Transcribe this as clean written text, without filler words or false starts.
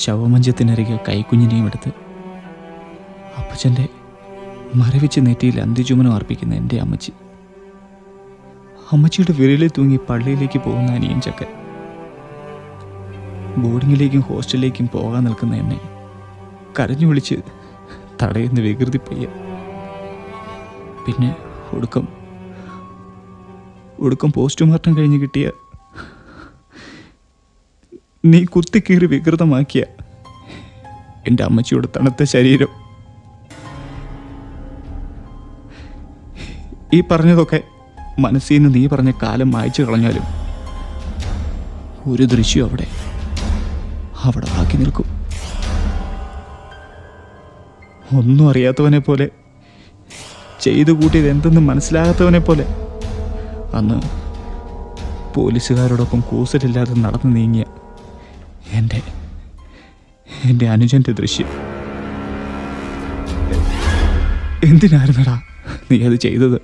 ശവമഞ്ചത്തിനരികെ കൈക്കുഞ്ഞിനെയും എടുത്ത് അപ്പച്ചൻ്റെ മരവിച്ച് നെറ്റിയിൽ അന്ത്യചുമനം അർപ്പിക്കുന്ന എൻ്റെ അമ്മച്ചി, അമ്മച്ചിയുടെ വിരലിൽ തൂങ്ങി പള്ളിയിലേക്ക് പോകുന്ന അനിയൻ ചക്കൻ, ബോർഡിങ്ങിലേക്കും ഹോസ്റ്റലിലേക്കും പോകാൻ നിൽക്കുന്ന എന്നെ കരഞ്ഞു വിളിച്ച് തടയുന്ന വികൃതി പയ്യ, പിന്നെ ഒടുക്കം പോസ്റ്റ്മോർട്ടം കഴിഞ്ഞ് കിട്ടിയ നീ കുത്തിക്കീറി വികൃതമാക്കിയ എൻ്റെ അമ്മച്ചിയുടെ തണുത്ത ശരീരം. ഈ പറഞ്ഞതൊക്കെ മനസ്സിൽ നിന്ന് നീ പറഞ്ഞ കാലം മായ്ച്ചു കളഞ്ഞാലും ഒരു ദൃശ്യം അവിടെ ബാക്കി നിൽക്കും. ഒന്നും അറിയാത്തവനെ പോലെ, ചെയ്തു കൂട്ടിയത് എന്തെന്ന് മനസ്സിലാകാത്തവനെ പോലെ അന്ന് പോലീസുകാരോടൊപ്പം കൂസലില്ലാതെ നടന്നു നീങ്ങിയ എൻ്റെ അനുജൻ്റെ ദൃശ്യം. എന്തിനായിരുന്നടാ നീ അത് ചെയ്തത്?